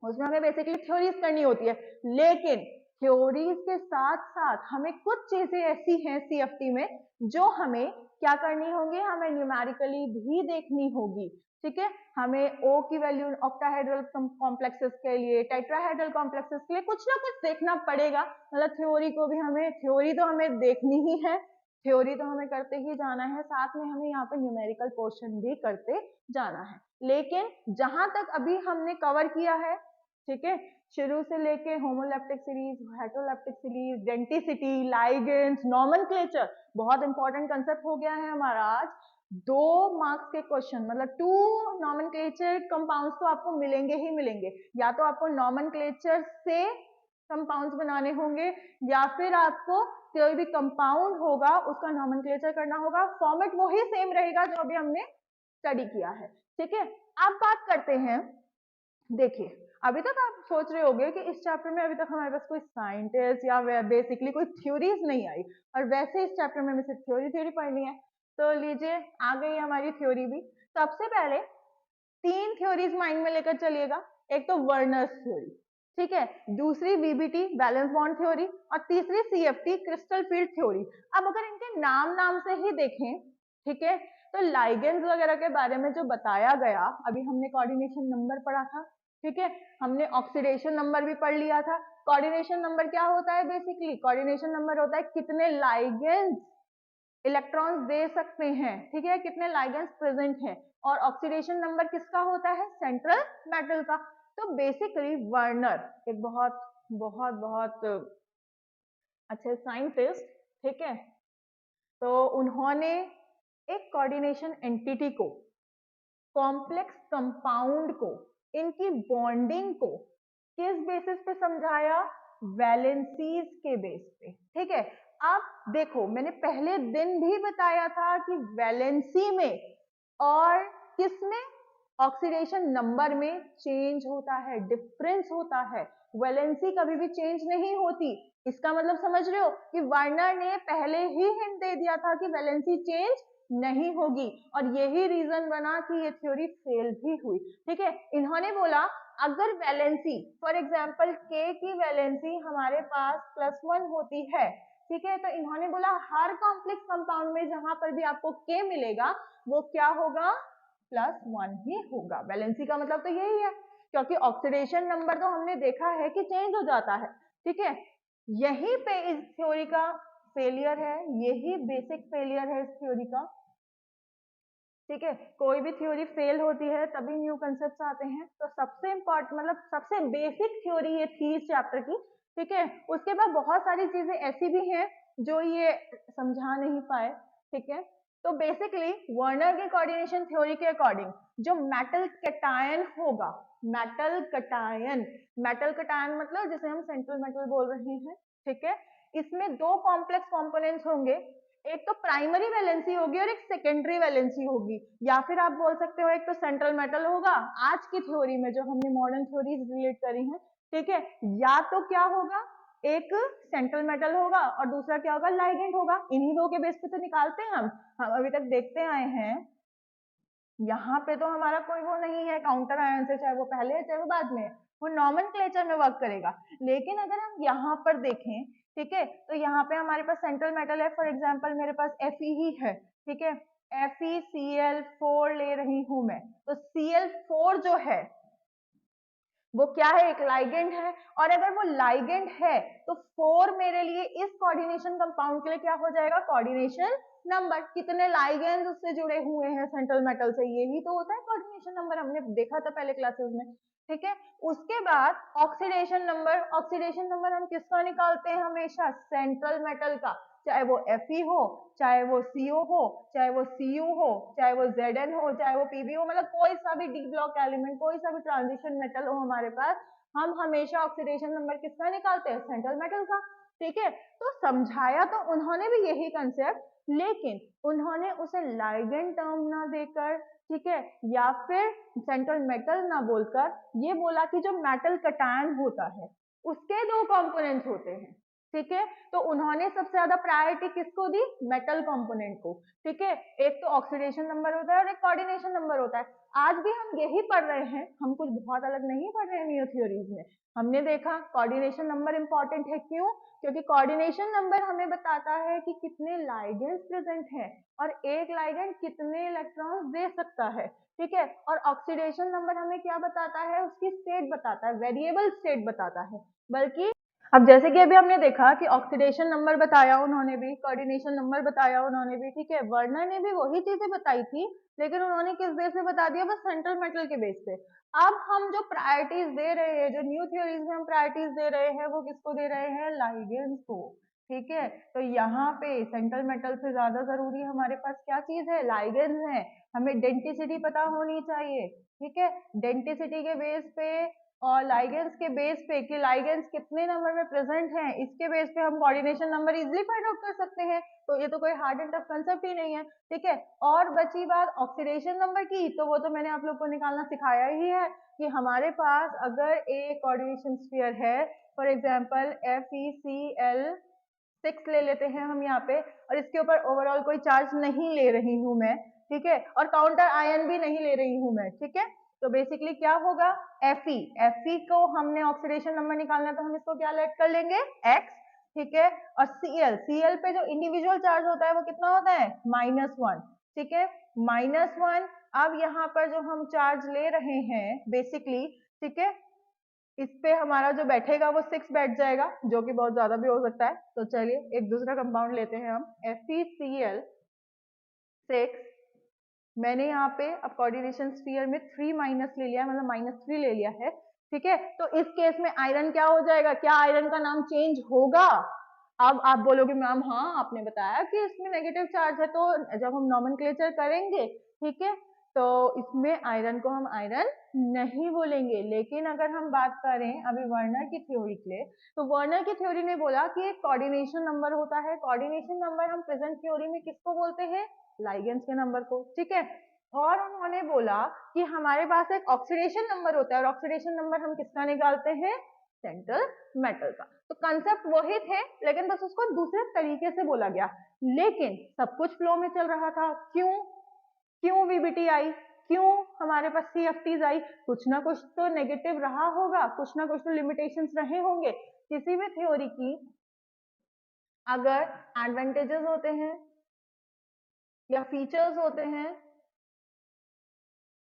उसमें हमें बेसिकली थ्योरीज करनी होती है, लेकिन थ्योरीज के साथ साथ हमें कुछ चीजें ऐसी हैं सीएफटी में जो हमें क्या करनी होंगी, हमें न्यूमेरिकली भी देखनी होगी। ठीक है, हमें ओ की वैल्यू ऑक्टाहेड्रल कॉम्प्लेक्सेस के लिए, टेट्राहेड्रल कॉम्प्लेक्सेस के लिए कुछ ना कुछ देखना पड़ेगा, मतलब थ्योरी को भी हमें, थ्योरी तो हमें देखनी ही है, थ्योरी तो हमें करते ही जाना है, साथ में हमें यहाँ पे न्यूमेरिकल पोर्शन भी करते जाना है। लेकिन जहां तक अभी हमने कवर किया है, ठीक है, शुरू से लेके homoleptic series, heteroleptic series, denticity, ligands, nomenclature, बहुत इंपॉर्टेंट कंसेप्ट हो गया है हमारा आज। 2 मार्क्स के क्वेश्चन, मतलब 2 नॉमेनक्लेचर कंपाउंड्स तो आपको मिलेंगे ही मिलेंगे, या तो आपको नॉमेनक्लेचर से कंपाउंड्स बनाने होंगे या फिर आपको कोई भी कंपाउंड होगा उसका नॉमेनक्लेचर करना होगा, फॉर्मेट वही सेम रहेगा जो अभी हमने स्टडी किया है। ठीक है, अब बात करते हैं, देखिए अभी तक आप सोच रहे होंगे कि इस चैप्टर में अभी तक हमारे पास कोई साइंटिस्ट या बेसिकली कोई थ्योरीज नहीं आई, और वैसे इस चैप्टर में हमें सिर्फ थ्योरी पढ़नी है, तो लीजिए आ गई हमारी थ्योरी भी। सबसे पहले 3 थ्योरीज माइंड में लेकर चलिएगा, एक तो वर्नर्स थ्योरी, ठीक है, दूसरी वीबीटी वैलेंस बॉन्ड थ्योरी, और तीसरी सीएफटी क्रिस्टल फील्ड थ्योरी। अब अगर इनके नाम से ही देखें, ठीक है, तो लाइगेंड्स वगैरह के बारे में जो बताया गया, अभी हमने कोऑर्डिनेशन नंबर पढ़ा था, ठीक है, हमने ऑक्सीडेशन नंबर भी पढ़ लिया था। कोऑर्डिनेशन नंबर क्या होता है, बेसिकली कोऑर्डिनेशन नंबर होता है कितने लाइगेंड्स इलेक्ट्रॉन्स दे सकते हैं, ठीक है, कितने लाइगेंड्स प्रेजेंट हैं, और ऑक्सीडेशन नंबर किसका होता है, सेंट्रल मेटल का। तो बेसिकली वर्नर एक बहुत बहुत बहुत अच्छे साइंटिस्ट, ठीक है, तो उन्होंने एक कोऑर्डिनेशन एंटिटी को, कॉम्प्लेक्स कंपाउंड को, इनकी बॉन्डिंग को किस बेसिस पे समझाया, वैलेंसीज के बेस पे। ठीक है, अब देखो मैंने पहले दिन भी बताया था कि वैलेंसी में और किसमें, ऑक्सीडेशन नंबर में चेंज होता है, डिफरेंस होता है, वैलेंसी कभी भी चेंज नहीं होती। इसका मतलब समझ रहे हो कि वर्नर ने पहले ही हिंट दे दिया था कि वैलेंसी चेंज नहीं होगी, और यही रीजन बना कि ये थ्योरी फेल भी हुई। ठीक है, इन्होंने बोला अगर वैलेंसी, फॉर एग्जांपल के की वैलेंसी हमारे पास +1 होती है, ठीक है, तो इन्होंने बोला हर कॉम्प्लेक्स कंपाउंड में जहां पर भी आपको के मिलेगा वो क्या होगा, +1 ही होगा। वैलेंसी का मतलब तो यही है, क्योंकि ऑक्सीडेशन नंबर तो हमने देखा है कि चेंज हो जाता है। ठीक है, यहीं पे इस थ्योरी का फेलियर है, यही बेसिक फेलियर है इस थ्योरी का। ठीक है, कोई भी थ्योरी फेल होती है तभी न्यू कंसेप्ट आते हैं। तो सबसे इम्पोर्टेंट मतलब सबसे बेसिक थ्योरी ये थी इस चैप्टर की। ठीक है, उसके बाद बहुत सारी चीजें ऐसी भी हैं जो ये समझा नहीं पाए। ठीक है, तो बेसिकली वर्नर के कोऑर्डिनेशन थ्योरी के अकॉर्डिंग जो मेटल कैटायन होगा, मेटल कैटायन मतलब जिसे हम सेंट्रल मेटल बोल रहे हैं। ठीक है, इसमें दो कॉम्प्लेक्स कंपोनेंट्स होंगे, एक तो प्राइमरी वैलेंसी होगी और एक सेकेंडरी वैलेंसी होगी, या फिर आप बोल सकते हो एक तो सेंट्रल मेटल होगा आज की थ्योरी में जो हमने मॉडर्न थ्योरीज रिलेट करी हैं। ठीक है, या तो क्या होगा, एक सेंट्रल मेटल होगा और दूसरा क्या होगा, लाइगेंड होगा। इन्हीं दो के बेस पे तो निकालते हैं हम अभी तक देखते आए हैं। यहाँ पे तो हमारा कोई वो नहीं है काउंटर आयन से, चाहे वो पहले है चाहे वो बाद में, वो नॉमेनक्लेचर में वर्क करेगा। लेकिन अगर हम यहाँ पर देखें, ठीक है, तो यहाँ पे हमारे पास सेंट्रल मेटल है, फॉर एग्जांपल मेरे पास Fe ही है। ठीक है, FeCl4 ले रही हूं मैं, तो Cl4 जो है वो क्या है, एक लाइगेंड है। और अगर वो लाइगेंड है तो 4 मेरे लिए इस कोऑर्डिनेशन कंपाउंड के लिए क्या हो जाएगा, कोऑर्डिनेशन नंबर। कितने लाइगेंड्स उससे जुड़े हुए हैं सेंट्रल मेटल से, यही तो होता है कोऑर्डिनेशन नंबर, हमने देखा था पहले क्लासेस में। ठीक है, उसके बाद ऑक्सीडेशन नंबर हम किसका निकालते हैं, हमेशा सेंट्रल मेटल का, चाहे वो Fe हो, चाहे वो CO हो, चाहे वो Cu हो, चाहे वो Zn हो, चाहे वो Pb हो, मतलब कोई सा भी डी ब्लॉक एलिमेंट, कोई सा भी ट्रांजिशन मेटल हो हमारे पास, हम हमेशा ऑक्सीडेशन नंबर किसका निकालते हैं, सेंट्रल मेटल का। ठीक है, तो समझाया तो उन्होंने भी यही कंसेप्ट, लेकिन उन्होंने उसे लाइगेंड टर्म ना देकर, ठीक है, या फिर सेंट्रल मेटल ना बोलकर ये बोला कि जो मेटल कैटायन होता है उसके दो कंपोनेंट्स होते हैं। ठीक है, तो उन्होंने सबसे ज्यादा प्रायोरिटी किसको दी, मेटल कंपोनेंट को। ठीक है, एक तो ऑक्सीडेशन नंबर होता है और एक कोऑर्डिनेशन नंबर होता है। आज भी हम यही पढ़ रहे हैं, हम कुछ बहुत अलग नहीं पढ़ रहे हैं न्यू थ्योरीज में। हमने देखा कोऑर्डिनेशन नंबर इंपॉर्टेंट है, क्यों, क्योंकि कोऑर्डिनेशन नंबर हमें बताता है कि कितने लाइगेंड्स प्रेजेंट हैं और एक लाइगेंड कितने इलेक्ट्रॉन्स दे सकता है। ठीक है, और ऑक्सीडेशन नंबर हमें क्या बताता है, उसकी स्टेट बताता है, वेरिएबल स्टेट बताता है। बल्कि अब जैसे कि अभी हमने देखा कि ऑक्सीडेशन नंबर बताया उन्होंने भी, कोऑर्डिनेशन नंबर बताया उन्होंने भी। ठीक है, वर्नर ने भी वही चीजें बताई थी, लेकिन उन्होंने किस बेस पे बता दिया, बस सेंट्रल मेटल के बेस पे। अब हम जो प्रायोरिटीज दे रहे हैं, जो न्यू थ्योरीज में हम प्रायोरिटीज दे रहे हैं, वो किसको दे रहे हैं, लाइगेंड्स को। ठीक है, तो यहाँ पे सेंट्रल मेटल से ज्यादा जरूरी हमारे पास क्या चीज है, लाइगेंड्स है। हमें डेंसिटी पता होनी चाहिए। ठीक है, डेंसिटी के बेस पे और लाइगेंड्स के बेस पे कि लाइगेंड्स कितने नंबर में प्रेजेंट हैं, इसके बेस पे हम coordination number easily find out कर सकते हैं। तो ये तो कोई हार्ड एंड टफ कंसेप्ट ही नहीं है। ठीक है, और बची बात ऑक्सीडेशन नंबर की, तो वो तो मैंने आप लोग को निकालना सिखाया ही है कि हमारे पास अगर एक कोऑर्डिनेशन स्फीयर है, फॉर एग्जांपल FeCl6 ले लेते हैं हम यहाँ पे, और इसके ऊपर ओवरऑल कोई चार्ज नहीं ले रही हूँ मैं। ठीक है, और काउंटर आयन भी नहीं ले रही हूँ मैं। ठीक है, तो बेसिकली क्या होगा, Fe को हमने ऑक्सीडेशन नंबर निकालना है तो हम इसको क्या लेट कर लेंगे, x। ठीक है, और Cl पे जो इंडिविजुअल चार्ज होता है वो कितना होता है, -1। ठीक है, -1। अब यहाँ पर जो हम चार्ज ले रहे हैं बेसिकली, ठीक है, इस पे हमारा जो बैठेगा वो 6 बैठ जाएगा, जो कि बहुत ज्यादा भी हो सकता है। तो चलिए एक दूसरा कंपाउंड लेते हैं हम, FeCl6। मैंने यहाँ पे अब कोऑर्डिनेशन स्फीयर में 3 माइनस ले लिया, मतलब -3 ले लिया है। ठीक है, तो इस केस में आयरन क्या हो जाएगा, क्या आयरन का नाम चेंज होगा। अब आप बोलोगे मैम हाँ आपने बताया कि इसमें नेगेटिव चार्ज है, तो जब हम नॉमेनक्लेचर करेंगे, ठीक है, तो इसमें आयरन को हम आयरन नहीं बोलेंगे। लेकिन अगर हम बात करें अभी वर्नर की थ्योरी के लिए, तो वर्नर की थ्योरी ने बोला कि एक कोऑर्डिनेशन नंबर होता है। कोऑर्डिनेशन नंबर हम प्रेजेंट थ्योरी में किसको बोलते हैं, लाइगेंड्स के नंबर को। ठीक है, और उन्होंने बोला कि हमारे पास एक ऑक्सीडेशन नंबर होता है, और ऑक्सीडेशन नंबर हम किसका निकालते हैं, सेंट्रल मेटल का। तो कंसेप्ट वही थे, लेकिन बस उसको दूसरे तरीके से बोला गया। लेकिन सब कुछ फ्लो में चल रहा था, क्यों क्यों वीबीटी आई, क्यों हमारे पास CFTs आई, कुछ ना कुछ तो नेगेटिव रहा होगा, कुछ ना कुछ तो लिमिटेशंस रहे होंगे। किसी भी थ्योरी की अगर एडवांटेजेस होते हैं या फीचर्स होते हैं,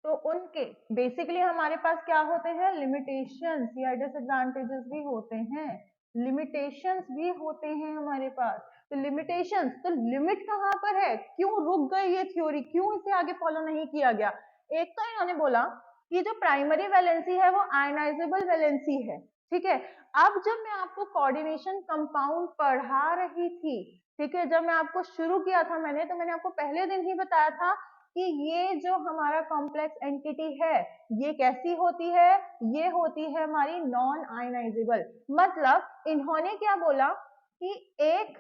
तो उनके बेसिकली हमारे पास क्या होते हैं, लिमिटेशंस या डिसएडवांटेजेस भी होते हैं। लिमिटेशंस भी होते हैं हमारे पास। तो लिमिटेशंस, तो लिमिट कहाँ पर है, क्यों रुक गई ये थ्योरी, क्यों इसे आगे फॉलो नहीं किया गया? एक तो इन्होंने बोला कि जो प्राइमरी वैलेंसी है वो आयनाइजेबल वैलेंसी है, ठीक है। अब जब मैं आपको कोऑर्डिनेशन कंपाउंड पढ़ा रही थी, ठीक है, जब मैं आपको शुरू किया था मैंने, तो मैंने आपको पहले दिन ही बताया था कि ये जो हमारा कॉम्प्लेक्स एंटिटी है ये कैसी होती है, ये होती है हमारी नॉन आयनाइजेबल। मतलब इन्होंने क्या बोला कि एक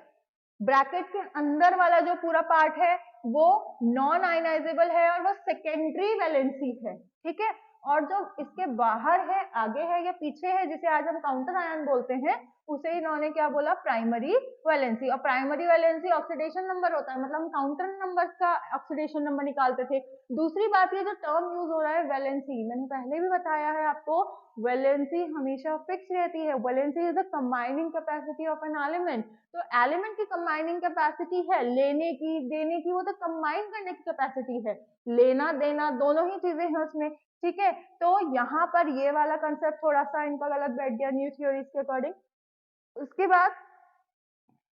ब्रैकेट के अंदर वाला जो पूरा पार्ट है वो नॉन आयनाइजेबल है और वो सेकेंडरी वैलेंसी है, ठीक है। और जो इसके बाहर है, आगे है या पीछे है, जिसे आज हम काउंटर आयन बोलते हैं, उसे इन्होंने क्या बोला, प्राइमरी वैलेंसी। और प्राइमरी वैलेंसी ऑक्सीडेशन नंबर होता है, मतलब हम काउंटर नंबर का ऑक्सीडेशन नंबर निकालते थे। दूसरी बात, ये जो टर्म यूज हो रहा है वैलेंसी, मैंने पहले भी बताया है आपको, वैलेंसी हमेशा फिक्स रहती है। Valency is the combining capacity of an element. तो एलिमेंट की कंबाइनिंग कैपेसिटी है, लेने की देने की, वो तो कंबाइन करने की कैपेसिटी है, लेना देना दोनों ही चीजें हैं उसमें, ठीक है। तो यहाँ पर ये वाला कंसेप्ट थोड़ा सा इनका गलत बैठ गया न्यू थ्योरीज के अकॉर्डिंग। उसके बाद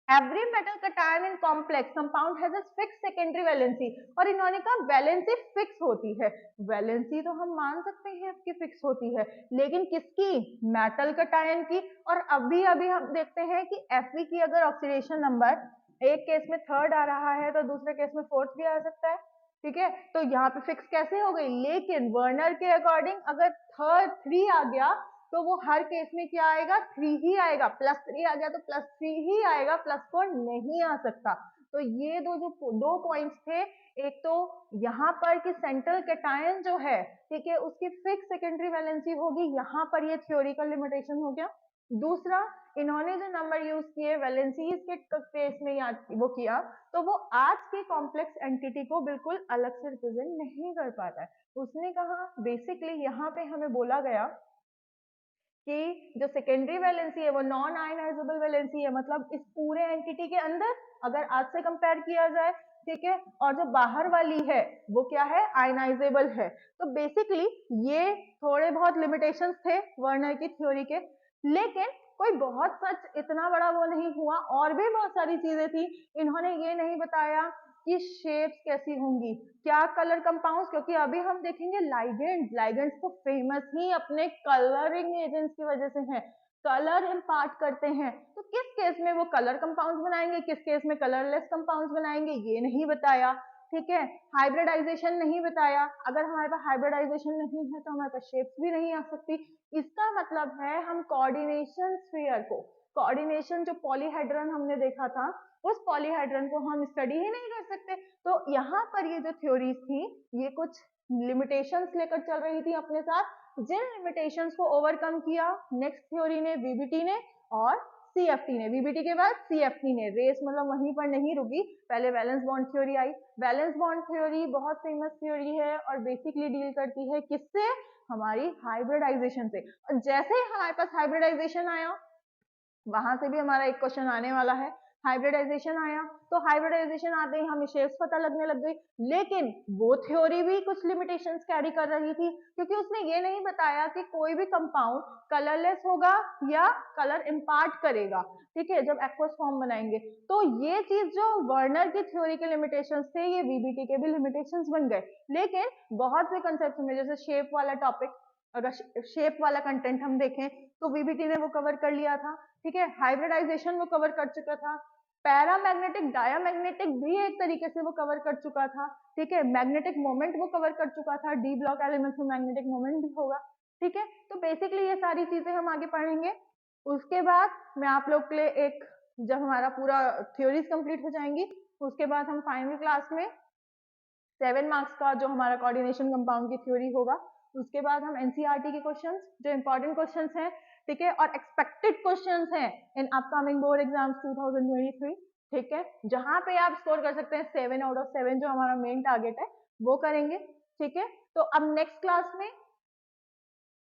every metal cation in complex compound has a fix secondary valency, और इन्होंने कहा वैलेंसी फिक्स होती है। वैलेंसी तो हम मान सकते हैं कि फिक्स होती है, लेकिन किसकी, मेटल कटायन की। और अभी अभी हम देखते हैं कि Fe की अगर ऑक्सीडेशन नंबर एक केस में थर्ड आ रहा है तो दूसरे केस में फोर्थ भी आ सकता है, ठीक है। तो यहाँ पे फिक्स कैसे हो गई, लेकिन वर्नर के अकॉर्डिंग अगर थर्ड 3 आ गया तो वो हर केस में क्या आएगा, 3 ही आएगा। +3 आ गया तो +3 ही आएगा, +4 नहीं आ सकता। तो ये दो पॉइंट्स थे। एक तो यहाँ पर कि सेंट्रल कैटायन जो है, ठीक है, उसकी फिक्स सेकेंडरी वैलेंसी होगी, यहाँ पर ये थ्योरिकल लिमिटेशन हो गया। दूसरा, इन्होंने जो नंबर यूज किए वैलेंसीज के केस में याद वो किया, तो वो आज के कॉम्प्लेक्स एंटिटी को बिल्कुल अलग से रिप्रेजेंट नहीं कर पाता है। उसने कहा बेसिकली यहाँ पे हमें बोला गया कि जो सेकेंडरी वैलेंसी है वो नॉन आयनाइजेबल वैलेंसी है, मतलब इस पूरे एंटिटी के अंदर अगर आज से कंपेयर किया जाए, ठीक है, और जो बाहर वाली है वो क्या है, आयनाइजेबल है। तो बेसिकली ये थोड़े बहुत लिमिटेशंस थे वर्नर की थ्योरी के, लेकिन कोई बहुत सच इतना बड़ा वो नहीं हुआ, और भी बहुत सारी चीजें थी। इन्होंने ये नहीं बताया कि शेप्स कैसी होंगी, क्या कलर कंपाउंड्स, क्योंकि अभी हम देखेंगे लाइगेंड्स तो फेमस ही अपने कलरिंग एजेंट्स की वजह से हैं, कलर इम्पार्ट करते हैं। तो किस केस में वो कलर कंपाउंड्स बनाएंगे, किस केस में कलरलेस कंपाउंड्स बनाएंगे, ये नहीं बताया, ठीक है। हाइब्रिडाइजेशन नहीं बताया, अगर हमारे पास हाइब्रिडाइजेशन नहीं है तो हमारे पास शेप्स भी नहीं आ सकती। इसका मतलब है हम कोऑर्डिनेशन स्फीयर को, कोऑर्डिनेशन जो पॉलीहेड्रन हमने देखा था, उस पॉलीहेड्रन को हम स्टडी ही नहीं कर सकते। तो यहाँ पर ये जो थ्योरीज थी ये कुछ लिमिटेशंस लेकर चल रही थी अपने साथ, जिन लिमिटेशंस को ओवरकम किया नेक्स्ट थ्योरी ने, वीबीटी ने और सीएफटी ने। वीबीटी के बाद सीएफटी ने, रेस मतलब वहीं पर नहीं रुकी, पहले वैलेंस बॉन्ड थ्योरी आई। वैलेंस बॉन्ड थ्योरी बहुत फेमस थ्योरी है और बेसिकली डील करती है किससे, हमारी हाइब्रिडाइजेशन से। और जैसे ही हमारे पास हाइब्रिडाइजेशन आया, वहां से भी हमारा एक क्वेश्चन आने वाला है, हाइब्रिडाइजेशन आया तो हाइब्रिडाइजेशन आते ही हमें शेप्स पता लगने लग गई, लेकिन वो थ्योरी भी कुछ लिमिटेशंस कैरी कर रही थी, क्योंकि उसने ये नहीं बताया कि कोई भी कंपाउंड कलरलेस होगा या कलर इम्पार्ट करेगा, ठीक है, जब एक्वस फॉर्म बनाएंगे। तो ये चीज जो वर्नर की थ्योरी के लिमिटेशंस थे, ये वीबीटी के भी लिमिटेशंस बन गए। लेकिन बहुत से कंसेप्ट में, जैसे शेप वाला टॉपिक, अगर शेप वाला कंटेंट हम देखें तो वीबीटी ने वो कवर कर लिया था, ठीक है। हाइब्रिडाइजेशन वो कवर कर चुका था, पैरामैग्नेटिक डायामैग्नेटिक भी एक तरीके से वो कवर कर चुका था, ठीक है। मैग्नेटिक मोमेंट वो कवर कर चुका था, डी ब्लॉक एलिमेंट्स में मैग्नेटिक मोमेंट भी होगा, ठीक है। तो बेसिकली ये सारी चीजें हम आगे पढ़ेंगे। उसके बाद मैं आप लोग के लिए एक, जब हमारा पूरा थ्योरीज कंप्लीट हो जाएंगी, उसके बाद हम फाइनल क्लास में 7 मार्क्स का जो हमारा कोऑर्डिनेशन कंपाउंड की थ्योरी होगा, उसके बाद हम एनसीईआरटी के क्वेश्चंस, जो इंपॉर्टेंट क्वेश्चंस हैं, ठीक है, और एक्सपेक्टेड क्वेश्चंस हैं इन अपकमिंग बोर्ड एग्जाम्स 2023, ठीक है, जहां पे आप स्कोर कर सकते हैं 7 आउट ऑफ 7, जो हमारा मेन टारगेट है वो करेंगे, ठीक है। तो अब नेक्स्ट क्लास में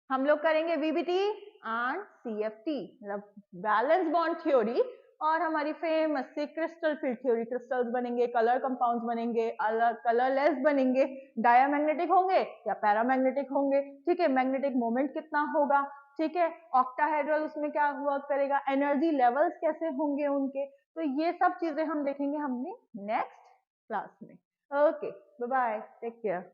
हम लोग करेंगे वीबीटी एंड सीएफटी, मतलब बैलेंस बॉन्ड थ्योरी, और हमारी फेमस सी क्रिस्टल फील्ड थ्योरी, क्रिस्टल्स बनेंगे, कलर कंपाउंड्स बनेंगे, अलग कलरलेस बनेंगे, डायामैग्नेटिक होंगे या पैरामैग्नेटिक होंगे, ठीक है, मैग्नेटिक मोमेंट कितना होगा, ठीक है, ऑक्टाहेड्रल उसमें क्या वर्क करेगा, एनर्जी लेवल्स कैसे होंगे उनके, तो ये सब चीजें हम देखेंगे हमने नेक्स्ट क्लास में। Okay, bye bye, take care.